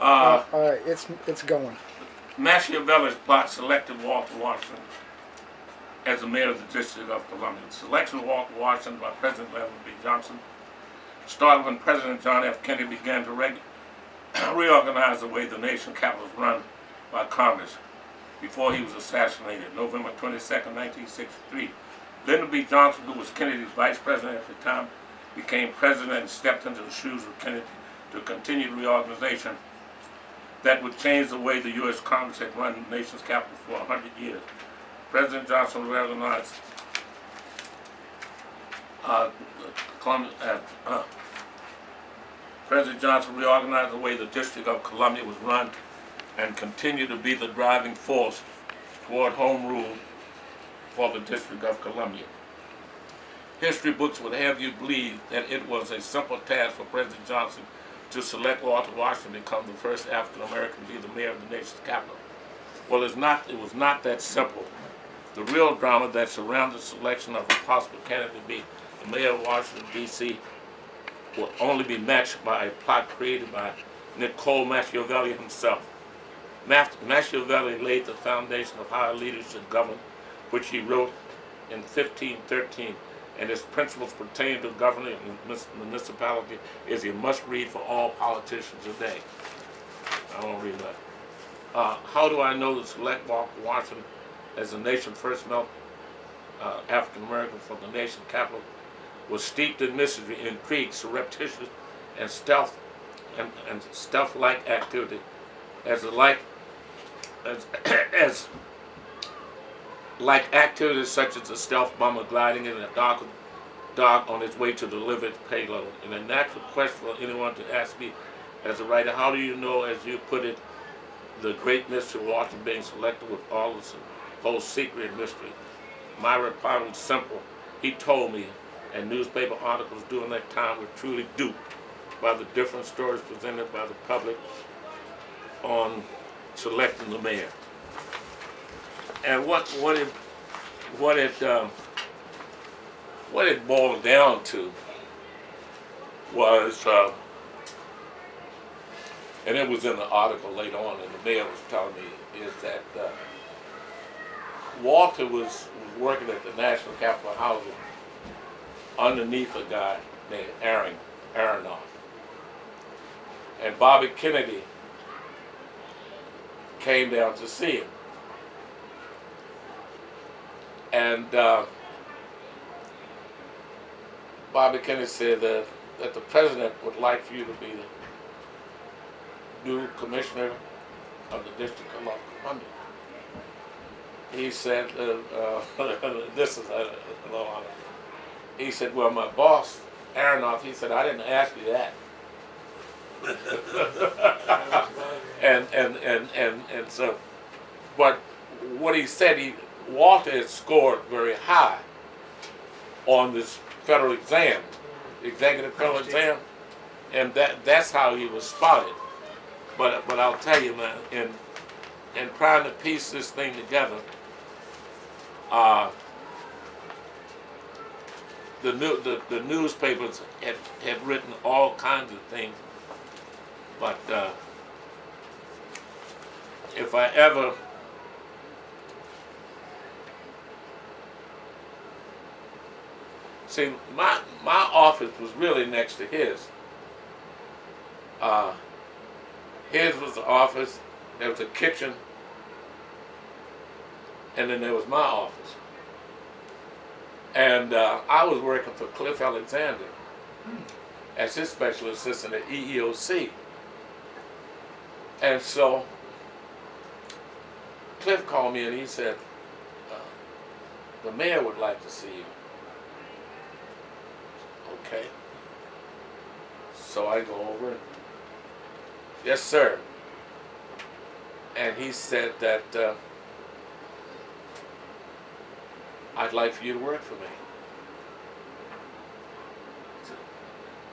Uh, It's going. Machiavelli's plot selected Walter Washington as the mayor of the District of Columbia. The selection of Walter Washington by President Lyndon B. Johnson started when President John F. Kennedy began to reorganize the way the nation capital was run by Congress before he was assassinated, November 22, 1963. Lyndon B. Johnson, who was Kennedy's vice president at the time, became president and stepped into the shoes of Kennedy to continue the reorganization that would change the way the U.S. Congress had run the nation's capital for 100 years. President Johnson reorganized uh, Columbia, President Johnson reorganized the way the District of Columbia was run and continued to be the driving force toward home rule for the District of Columbia. History books would have you believe that it was a simple task for President Johnson to select Walter Washington to become the first African American to be the mayor of the nation's capital. Well, it was not that simple. The real drama that surrounded the selection of a possible candidate to be the mayor of Washington, D.C. will only be matched by a plot created by Niccolo Machiavelli himself. Machiavelli laid the foundation of how leaders should govern, which he wrote in 1513, and his principles pertaining to governing a municipality is a must-read for all politicians today. I won't read that. How do I know to select Walter Washington as the nation's first African American for the nation's capital was steeped in mystery, intrigue, surreptitious, and stealth-like activity, as like activities such as a stealth bomber gliding in a dark on its way to deliver its payload. And a natural question for anyone to ask me as a writer, how do you know, as you put it, the great mystery of Washington being selected with all this whole secret and mystery? My reply was simple. He told me, and newspaper articles during that time were truly duped by the different stories presented by the public on selecting the mayor. And what it boiled down to was, and it was in the article later on, and the mayor was telling me, is that Walter was working at the National Capitol Housing underneath a guy named Aronoff. And Bobby Kennedy came down to see him. And Bobby Kennedy said that the president would like for you to be the new commissioner of the District of Columbia. He said, this is a little honor. He said, well, my boss, Aronoff, he said, I didn't ask you that. and so, but what he said, Walter had scored very high on this federal exam, executive federal exam, and that's how he was spotted. But I'll tell you, man, in trying to piece this thing together, the newspapers had written all kinds of things, but if I ever see, my office was really next to his. His was the office, there was a kitchen, and then there was my office. And I was working for Cliff Alexander as his special assistant at EEOC. And so Cliff called me and he said, the mayor would like to see you. Okay. So I go over and, yes, sir. And he said that I'd like for you to work for me. I said,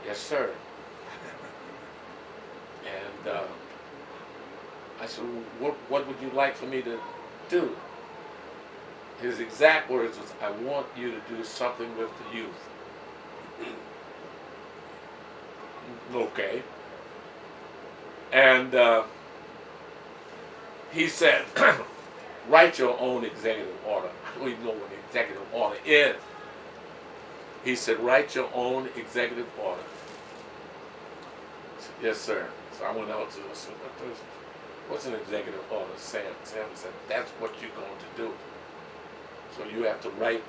yes, sir. And I said, what would you like for me to do? His exact words was, I want you to do something with the youth. Okay. And he said, write your own executive order. I don't even know what an executive order is. He said, write your own executive order. I said, yes, sir. So I went out to him and said, what's an executive order, Sam? Sam said, that's what you're going to do. So you have to write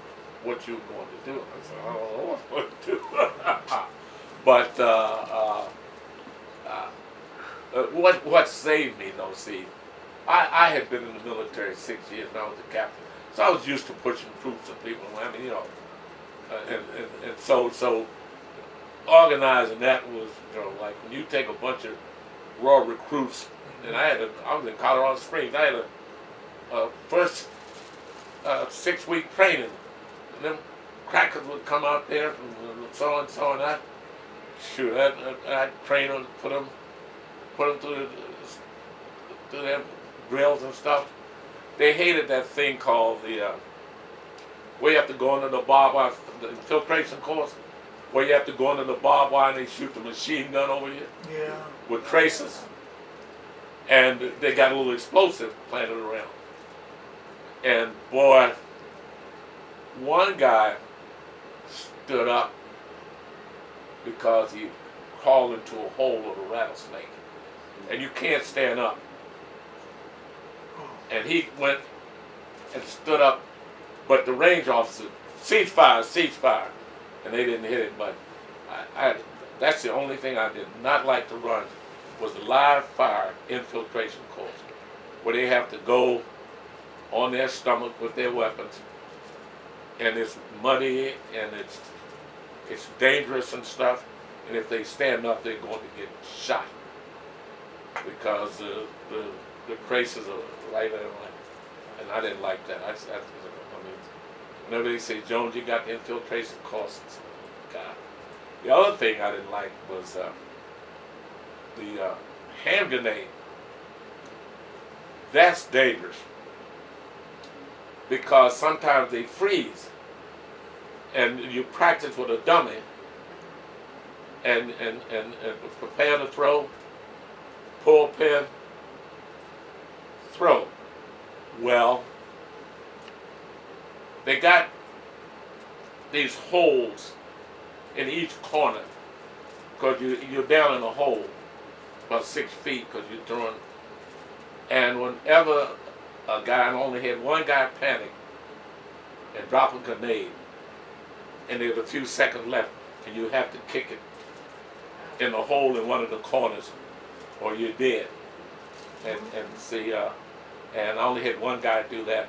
what you're going to do. I said, I don't know what I'm going to do. But what saved me, though, see, I had been in the military 6 years, and I was a captain. So I was used to pushing troops and people. I mean, you know, and so organizing that was, you know, like when you take a bunch of raw recruits, and I was in Colorado Springs. I had a first 6-week training, and them crackers would come out there and so and that. Shoot, I'd train them, put them through their drills and stuff. They hated that thing called the where you have to go into the barbed wire, the infiltration course, where you have to go into the barbed wire and they shoot the machine gun over you. Yeah. With tracers. And they got a little explosive planted around. And boy, one guy stood up because he crawled into a hole of a rattlesnake. And you can't stand up. And he went and stood up, but the range officer, ceasefire, ceasefire. And they didn't hit it, but that's the only thing I did not like to run was the live fire infiltration course, where they have to go on their stomach with their weapons, and it's muddy and it's dangerous and stuff, and if they stand up, they're going to get shot because the traces are right there, and I didn't like that. I mean, whenever they say, Jones, you got the infiltration course, God. The other thing I didn't like was the hand grenade. That's dangerous because sometimes they freeze, and you practice with a dummy and prepare to throw, pull pin, throw. Well, they got these holes in each corner because you're down in a hole about 6 feet because you're throwing. And whenever a guy, and only had one guy panic and drop a grenade, and there's a few seconds left, and you have to kick it in the hole in one of the corners, or you're dead. And see, and I only had one guy do that,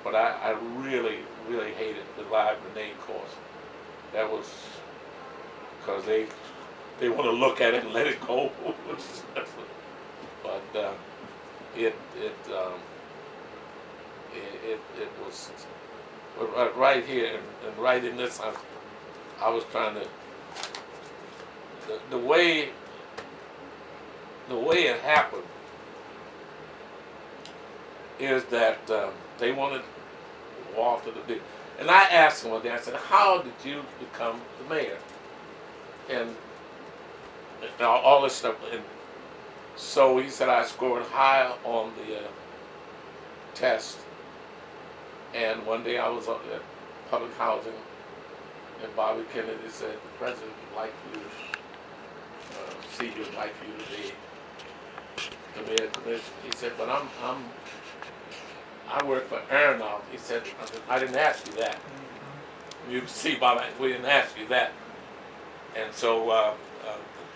but I really hated the live grenade course. That was because they want to look at it and let it go. But it was right here and right in this. I was trying to the way it happened is that they wanted Walter to do. And I asked him one day, I said, how did you become the mayor? And all this stuff. And so he said, I scored high on the test. And one day I was at public housing, and Bobby Kennedy said, the president would like you to see you, would like you to be the mayor commission. He said, but I work for Aronoff. He said, I didn't ask you that. You can see, Bobby, we didn't ask you that. And so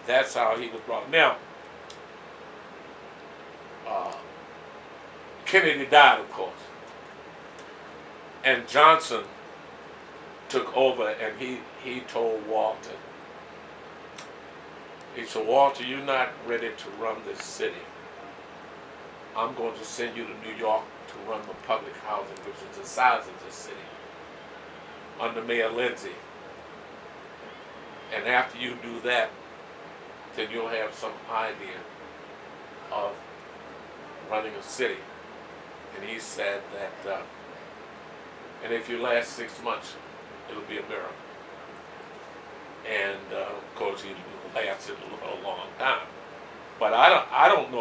that's how he was brought. Now, Kennedy died, of course. And Johnson took over, and he told Walter, he said, Walter, you're not ready to run this city. I'm going to send you to New York to run the public housing, which is the size of this city, under Mayor Lindsay. And after you do that, then you'll have some idea of running a city. And he said that, and if you last 6 months, it'll be a miracle. And of course, he lasted a long time. But I don't know